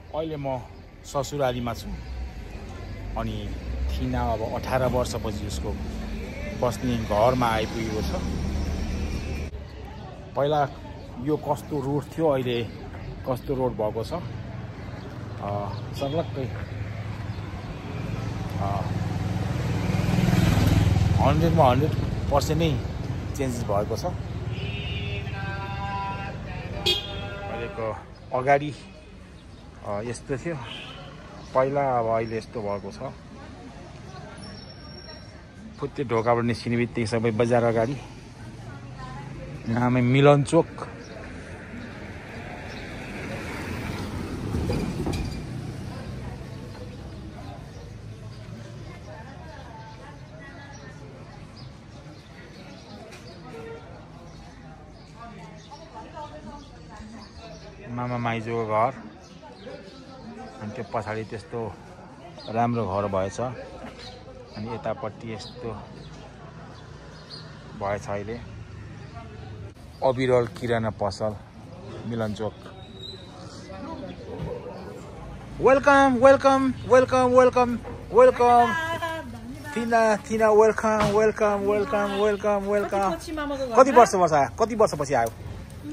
अहिले म ससुरालीमा छु अनि थिना अब 18 वर्षपछि उसको बस्ने घरमा आइपुगेको छ। पहिला यो कस्तो रोड थियो अहिले कस्तो रोड भएको छ सर्लक्कै 100 मा 100% नै चेन्जेस भएको छ। अहिलेको अगाडि यस्तो थियो पहिला अब अहिले यस्तो भएको छ। फुत्ते ढोकाबाट निस्किने बित्तिकै सबै बजार अगाडि नामै मिलन चोक। मामा माइजूको घर अनि त्यो पछाडि त्यस्तो राम्रो घर भएछ अनि यतापट्टि यस्तो भएछ अहिले Aviral Kirana Pasal Milan Chowk. Welcome welcome welcome welcome welcome थिना welcome welcome welcome welcome welcome. कति वर्षपछि आयो?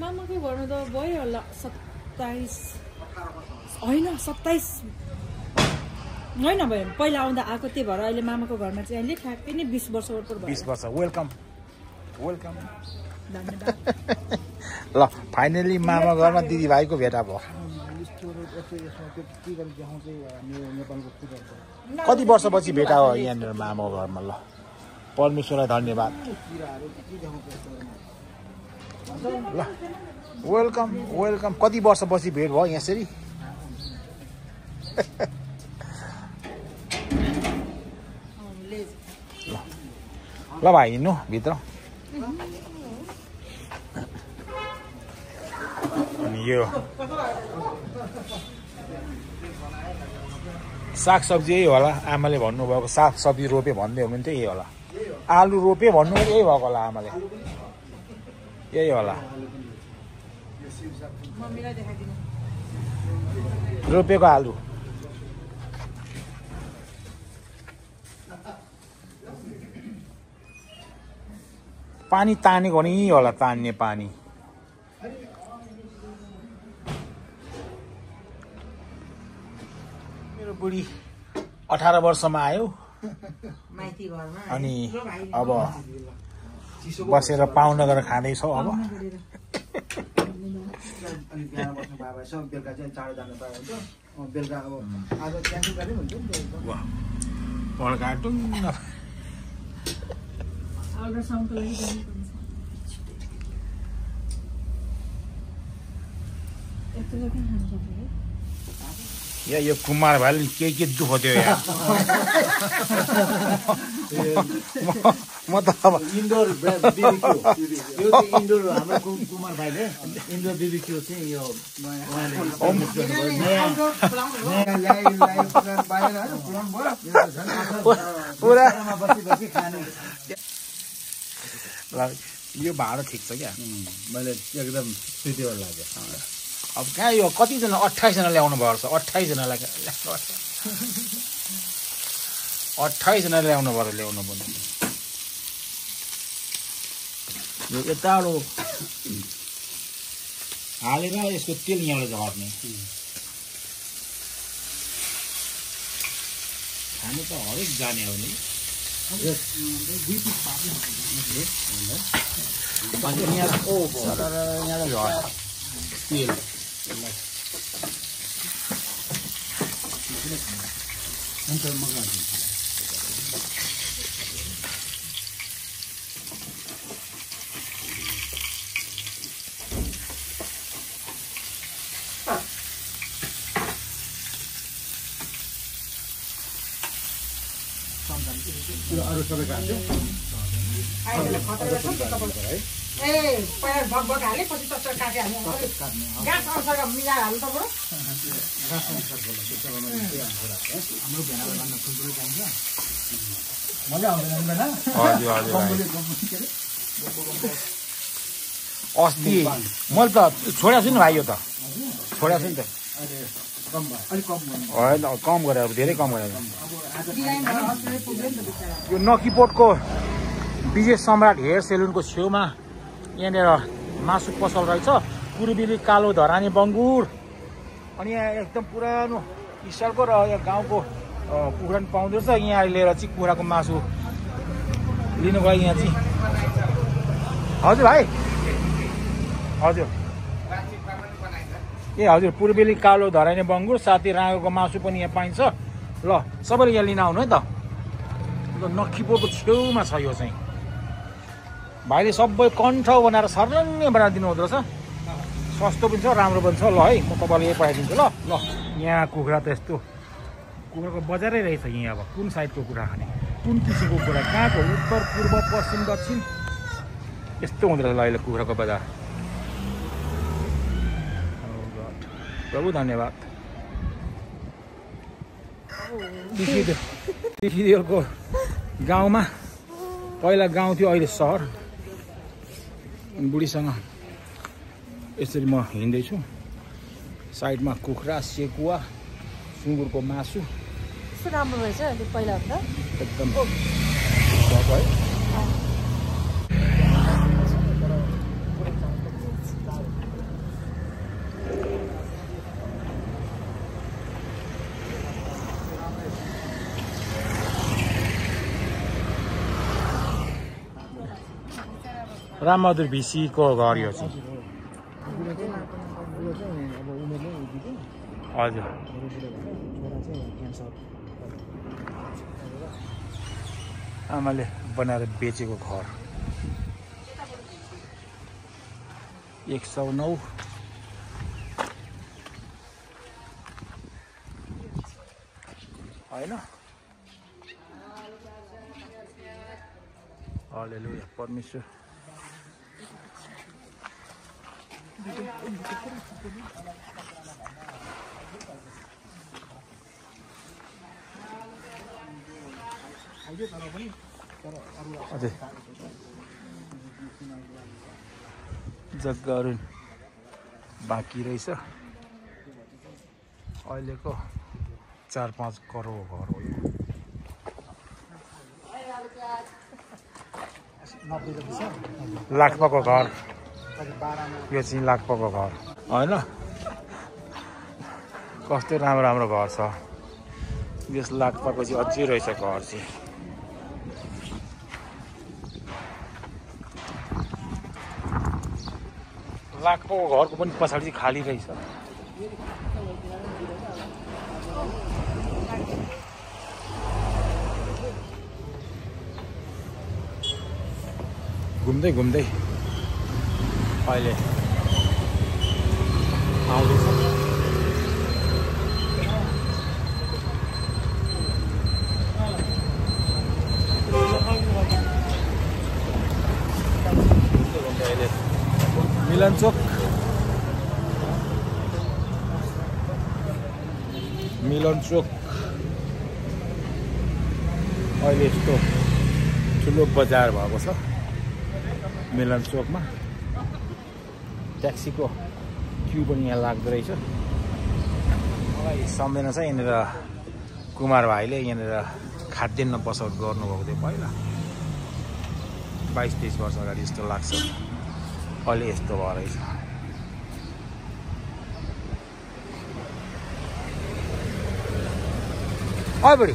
मामाको घरमा त भयो होला 27 होइन 27 होइन भयो पहिला आउँदा आएको त्यही भएर अहिले मामाको घरमा चाहिँ अहिले ठ्याक्कै नै 20 वर्ष ओपर भयो। 20 वर्ष वेलकम वेलकम धन्यवाद। ल फाइनली मामा घरमा दिदीभाइको भेटा भयो। कति वर्षपछि भेटा हो यहाँनिर मामाको घरमा? ल परमेश्वरलाई धन्यवाद। ल वेलकम वेलकम। कति वर्षपछि भेट भयो यसरी? ल भाइ हिँड्नु भित्र। अनि यो सागसब्जी यही होला आमाले भन्नुभएको। सागसब्जी रोपे भन्दै हो भने चाहिँ यही होला। आलु रोपे भन्नु यही भएको होला आमाले। यही होला रोपेको आलु। पानी तानेको नि होला तान्ने पानी। मेरो बुढी 18 वर्षमा आयो अनि अब बसेर पाहुना गरेर खाँदैछौ। अब यो कुमार भाइले के दुःख थियो यार। म त अब इन्डोर बिबिक्यू यो चाहिँ इन्डोर हाम्रो कुमार भाइले इन्डोर बिबिक्यू चाहिँ यो यो भाडा ठिक छ क्या। मैले एकदम सुइटेबल लाग्यो। अब कहाँ यो कतिजना 28 जना ल्याउनु भएको छ। 28 जनालाई 28 जना ल्याउनु पर्यो ल्याउनु पर्ने। यो यताडो हालेर यसको तेल यहाँबाट झर्ने। खानु त हरेक जाने हो नि। यहाँ झर्छ तेल। अरू सबै खान्छ ए पहिला भगभग हाले पछि चच्चर काटे हाल्नु ग्यास अनुसार मिलाएर हाल्नु त बरु हाम्रो भेनाले भन्न ठुल्ठुलो चाहिन्छ मजा आउँदैन बेला हजुर हजुर अस्ति मैले त छोडेको छु नि भाइ। यो त छोडेको छु नि त अहिले कम भयो अलिक कम गर्नु होइन कम गरेर अब धेरै कम गरेर अब आज यो नकिपोटको विजय सम्राट हेयर सेलुनको छेउमा यहाँनिर मासु पसल रहेछ पूर्वेली कालो धरानी बङ्गुर अनि यहाँ एकदम पुरानो स्टाइलको र यहाँ गाउँको कुखुरा पनि पाउँदो रहेछ यहाँ लिएर चाहिँ कुखुराको मासु लिनु गयो यहाँ चाहिँ हजुर भाइ हजुर ए हजुर पूर्वेली कालो धरानी बङ्गुर साथै राँगोको मासु पनि यहाँ पाइन्छ ल सबैले यहाँ लिन आउनु है त नक्खीपोटको छेउमा छ यो चाहिँ भाइले सबै कण्ठ बनाएर सर्लङ्गै बनाएर दिनुहुँदो रहेछ सस्तो पनि छ राम्रो पनि छ ल है म तपाईँलाई यही पठाइदिन्छु ल ल यहाँ कुखुरा त यस्तो कुखुराको बजारै रहेछ यहाँ अब कुन साइडको कुरा खाने कुन किसिमको कुरा कहाँको उत्तर पूर्व पश्चिम दक्षिण यस्तो हुँदो रहेछ अहिले कुखुराको बजार प्रभु धन्यवाद दिदीहरूको गाउँमा पहिला गाउँ थियो अहिले सहर बुढीसँग यसरी म हिँड्दैछु साइडमा कुखुरा सेकुवा सुँगुरको मासु कस्तो राम्रो रहेछ अहिले पहिलाभन्दा एकदम रामबहादुर भिसीको घर यो चाहिँ हजुर आमाले बनाएर बेचेको घर 109 होइन हालेलुया परमेश्वर हजुर जग्गाहरू बाँकी रहेछ अहिलेको 4-5 करोड घर हो यो लाखपाको घर यो चाहिँ लाखपाको घर होइन कस्तो राम्रो राम्रो घर छ यस लाखपाको चाहिँ अझै रहेछ घर चाहिँ लाखपाको घरको पनि पछाडि चाहिँ खाली रहेछ घुम्दै घुम्दै अहिले आउँदैछ मिलन चोक अहिले यस्तो ठुलो बजार भएको छ मिलन चोकमा ट्याक्सीको क्यु पनि यहाँ लाग्दो रहेछ मलाई सम्झना छ यहाँनिर कुमार भाइले यहाँनिर खाद्यान्न पसल गर्नुभएको थियो पहिला 22-23 वर्ष अगाडि यस्तो लाग्छ अहिले यस्तो भयो रहेछ बुढी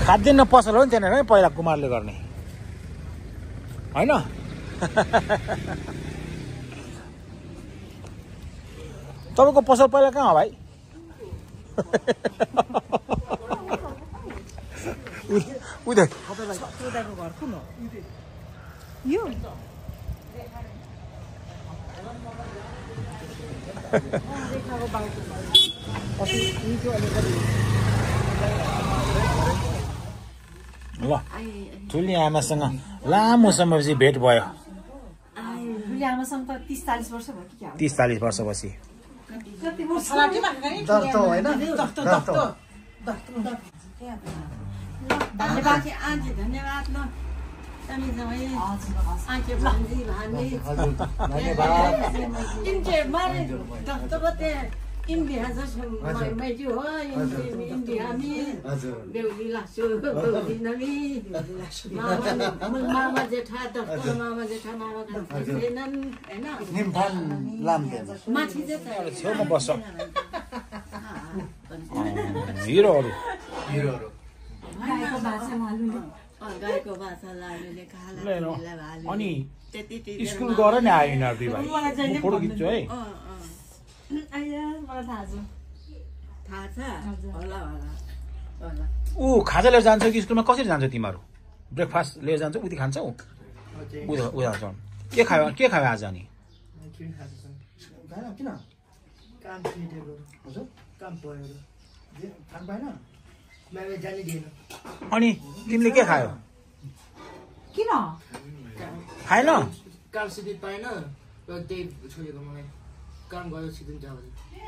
खाद्यान्न पसल हो नि त्यहाँनिर पहिला कुमारले गर्ने होइन तपाईँको पसल पहिला कहाँ हो भाइ उदाको घर कुन हो यो ल ठुली आमासँग लामो समयपछि भेट भयो ठुली आमासँग त 30-40 वर्ष भयो कि क्या 30-40 वर्षपछि धन्यवाद आन्टी धन्यवाद ल इन्डिया जस्तो मैजू हो इन्डिया हजुर बेहुली लाग्छु बेहुली नमी मामा जेठा दफ्तर मामा जेठा मामा छैनन् होइन निम्फान लाम्बे माथि चाहिँ छेउमा बस्छ हिरोहरू हिरोहरू गाईको भाषा मालुले गाईको भाषा लालुले खाला अनि स्कुल गर नि आयो यिनीहरू दुई भाइ म फोटो खिच्छु है मलाई थाहा छ थाहा छ होला होला होला ऊ खाजा लिएर जान्छ कि स्कुलमा कसरी जान्छ तिमीहरू ब्रेकफास्ट लिएर जान्छ उति खान्छौ उता के खायो आज अनि किन काम छुटेको हजुर काम पऱ्यो खानु पाएन मैले जाने दिएन अनि तिमीले के खायो किन खाएन काम सिधै पाएन र त्यही छोडेको मलाई काम गयो सिधै जाऊ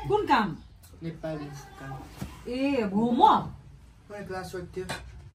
कुन काम नेपाली काम ए होमवर्क मलाई क्लास वर्क थियो